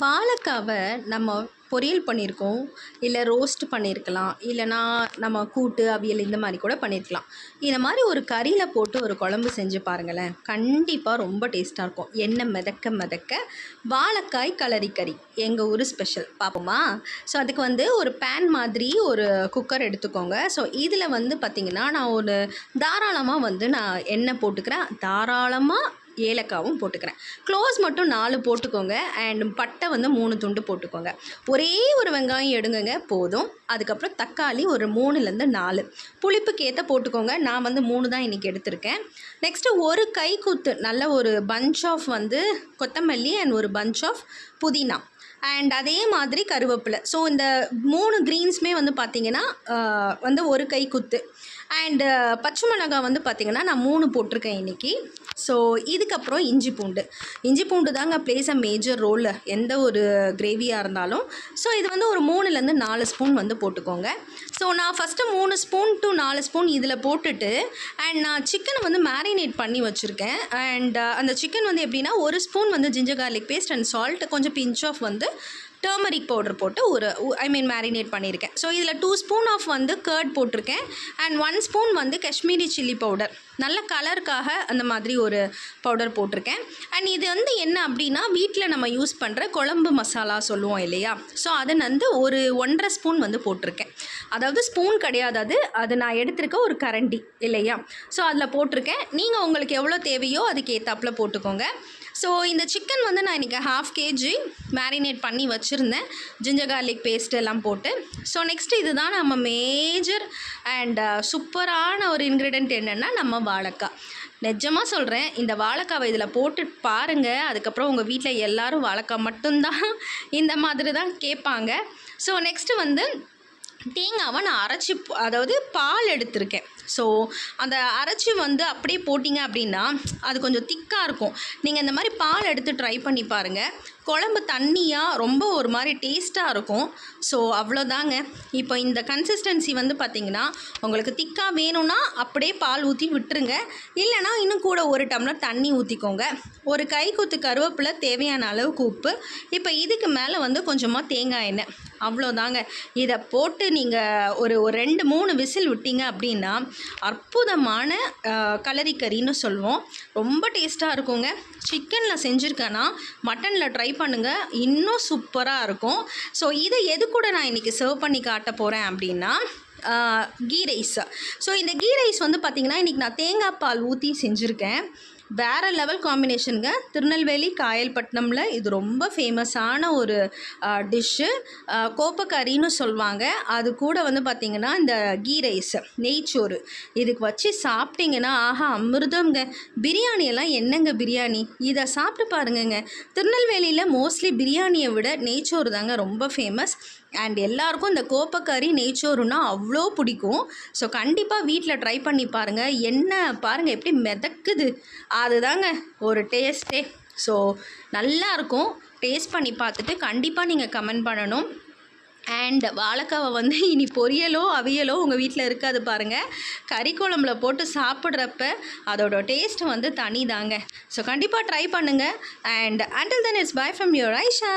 வாழைக்காவ நம்ம பொரியல் பண்ணியிருக்கோம், இல்லை ரோஸ்ட் பண்ணியிருக்கலாம், இல்லைனா நம்ம கூட்டு அவியல் இந்த மாதிரி கூட பண்ணியிருக்கலாம். இந்த மாதிரி ஒரு கறியில் போட்டு ஒரு குழம்பு செஞ்சு பாருங்களேன், கண்டிப்பாக ரொம்ப டேஸ்ட்டாக இருக்கும். எண்ணெய் மிதக்க மிதக்க வாழைக்காய் கலரி கறி எங்கள் ஊர் ஸ்பெஷல். பார்ப்போமா? ஸோ அதுக்கு வந்து ஒரு பேன் மாதிரி ஒரு குக்கர் எடுத்துக்கோங்க. ஸோ இதில் வந்து பார்த்திங்கன்னா நான் ஒரு தாராளமாக வந்து நான் எண்ணெய் போட்டுக்கிறேன், தாராளமாக ஏலக்காவும் போட்டுக்கிறேன். க்ளோஸ் மட்டும் 4 போட்டுக்கோங்க. அண்ட் பட்டை வந்து 3 துண்டு போட்டுக்கோங்க. ஒரே ஒரு வெங்காயம் எடுங்குங்க போதும். அதுக்கப்புறம் தக்காளி ஒரு 3லேருந்து 4 புளிப்புக்கு ஏற்ற போட்டுக்கோங்க. நான் வந்து 3 தான் இன்றைக்கி எடுத்திருக்கேன். நெக்ஸ்ட்டு ஒரு கைக்குத்து நல்ல ஒரு பஞ்ச் ஆஃப் வந்து கொத்தமல்லி அண்ட் ஒரு பஞ்ச் ஆஃப் புதினா அண்ட் அதே மாதிரி கருவேப்பிலை. ஸோ இந்த 3 க்ரீன்ஸுமே வந்து பார்த்திங்கன்னா வந்து ஒரு கை குத்து. அண்டு பச்சை மிளகாய் வந்து பார்த்திங்கன்னா நான் 3 போட்டிருக்கேன் இன்றைக்கி. ஸோ இதுக்கப்புறம் இஞ்சி பூண்டு தாங்க ப்ளேஸ் அ மேஜர் ரோல் எந்த ஒரு கிரேவியாக இருந்தாலும். ஸோ இது வந்து ஒரு 3லேருந்து 4 ஸ்பூன் வந்து போட்டுக்கோங்க. ஸோ நான் ஃபஸ்ட்டு 3 ஸ்பூன் டு 4 ஸ்பூன் இதில் போட்டுட்டு அண்ட் நான் சிக்கனை வந்து மேரினேட் பண்ணி வச்சுருக்கேன். அண்ட் அந்த சிக்கன் வந்து எப்படின்னா ஒரு ஸ்பூன் வந்து ginger garlic paste and salt, கொஞ்சம் பிஞ்ச் ஆஃப் வந்து டர்மரிக் பவுடர் போட்டு மேரினேட் பண்ணியிருக்கேன். ஸோ இதில் 2 ஸ்பூன் ஆஃப் வந்து கர்ட் போட்டிருக்கேன் அண்ட் 1 ஸ்பூன் வந்து காஷ்மீரி சில்லி பவுடர், நல்ல கலருக்காக அந்த மாதிரி ஒரு பவுடர் போட்டிருக்கேன். அண்ட் இது வந்து என்ன அப்படின்னா வீட்டில் நம்ம யூஸ் பண்ணுற குழம்பு மசாலா சொல்லுவோம் இல்லையா, ஸோ அதை வந்து ஒரு 1.5 ஸ்பூன் வந்து போட்டிருக்கேன். அதாவது ஸ்பூன் கிடையாது, அது நான் எடுத்திருக்க ஒரு கரண்டி இல்லையா. ஸோ அதில் போட்டிருக்கேன். நீங்கள் உங்களுக்கு எவ்வளோ தேவையோ அதுக்கு ஏற்றாப்புல போட்டுக்கோங்க. ஸோ இந்த சிக்கன் வந்து நான் இன்றைக்கி 1/2 kg மேரினேட் பண்ணி வச்சுருந்தேன், ஜிஞ்சர் கார்லிக் பேஸ்ட் எல்லாம் போட்டு. ஸோ நெக்ஸ்ட் இதுதான் நம்ம மேஜர் அண்ட் சூப்பரான ஒரு இன்க்ரீடியன்ட் என்னென்னா நம்ம வாழைக்காய். நிஜமாக சொல்கிறேன், இந்த வாழைக்காவை இதில் போட்டு பாருங்கள். அதுக்கப்புறம் உங்கள் வீட்டில் எல்லோரும் வாழைக்காய் மட்டும்தான் இந்த மாதிரி தான் கேட்பாங்க. ஸோ நெக்ஸ்ட்டு வந்து தேங்காவை நான் அரைச்சி, அதாவது பால் எடுத்திருக்கேன். ஸோ அந்த அரைச்சி வந்து அப்படியே போட்டிங்க அப்படின்னா அது கொஞ்சம் திக்காக இருக்கும். நீங்கள் இந்த மாதிரி பால் எடுத்து ட்ரை பண்ணி பாருங்கள். குழம்பு தண்ணியாக ரொம்ப ஒரு மாதிரி டேஸ்ட்டாக இருக்கும். ஸோ அவ்வளோதாங்க. இப்போ இந்த கன்சிஸ்டன்சி வந்து பார்த்திங்கன்னா உங்களுக்கு திக்காக வேணும்னா அப்படியே பால் ஊற்றி விட்டுருங்க, இல்லைனா இன்னும் கூட 1 டம்ளர் தண்ணி ஊற்றிக்கோங்க. ஒரு கைக்குத்து கருவேப்பிலை, தேவையான அளவுக்கு உப்பு. இப்போ இதுக்கு மேலே வந்து கொஞ்சமாக தேங்காய் எண்ணெய், அவ்வளோதாங்க. இதை போட்டு நீங்கள் ஒரு 2-3 விசில் விட்டீங்க அப்படின்னா அற்புதமான கலரி கறின்னு சொல்லுவோம். ரொம்ப டேஸ்ட்டாக இருக்குங்க. சிக்கனில் செஞ்சுருக்கேன்னா மட்டனில் ட்ரை பண்ணுங்கள், இன்னும் சூப்பராக இருக்கும். ஸோ இதை எது கூட நான் இன்றைக்கி சர்வ் பண்ணி காட்ட போகிறேன் அப்படின்னா கீ ரைஸ். ஸோ இந்த கீ ரைஸ் வந்து பார்த்திங்கன்னா இன்றைக்கி நான் தேங்காய் பால் ஊற்றி செஞ்சுருக்கேன். வேறு லெவல் காம்பினேஷனுங்க. திருநெல்வேலி காயல்பட்டினமில் இது ரொம்ப ஃபேமஸான ஒரு டிஷ்ஷு, கோப்பக்கறின்னு சொல்லுவாங்க. அது கூட வந்து பார்த்திங்கன்னா இந்த கீ ரைஸ், நெய்ச்சோறு இதுக்கு வச்சு சாப்பிட்டிங்கன்னா ஆஹா அமிர்தம்ங்க. பிரியாணியெல்லாம் என்னங்க பிரியாணி, இதை சாப்பிட்டு பாருங்கங்க. திருநெல்வேலியில் மோஸ்ட்லி பிரியாணியை விட நெய்ச்சோறு தாங்க ரொம்ப ஃபேமஸ். அண்ட் எல்லாருக்கும் இந்த கோப்பக்கறி நெய்ச்சோறுனா அவ்வளோ பிடிக்கும். ஸோ கண்டிப்பாக வீட்டில் ட்ரை பண்ணி பாருங்கள். என்ன பாருங்கள் எப்படி மிதக்குது, அதுதாங்க ஒரு டேஸ்ட்டே. ஸோ நல்லாயிருக்கும். டேஸ்ட் பண்ணி பார்த்துட்டு கண்டிப்பாக நீங்கள் கமெண்ட் பண்ணணும். அண்ட் வாழைக்காவை வந்து இனி பொரியலோ அவியலோ உங்கள் வீட்டில் இருக்காது பாருங்கள், கறி குழம்புல போட்டு சாப்பிட்றப்ப அதோட டேஸ்ட் வந்து தனி தாங்க. ஸோ கண்டிப்பாக ட்ரை பண்ணுங்கள். And until then it's bye from your Aisha.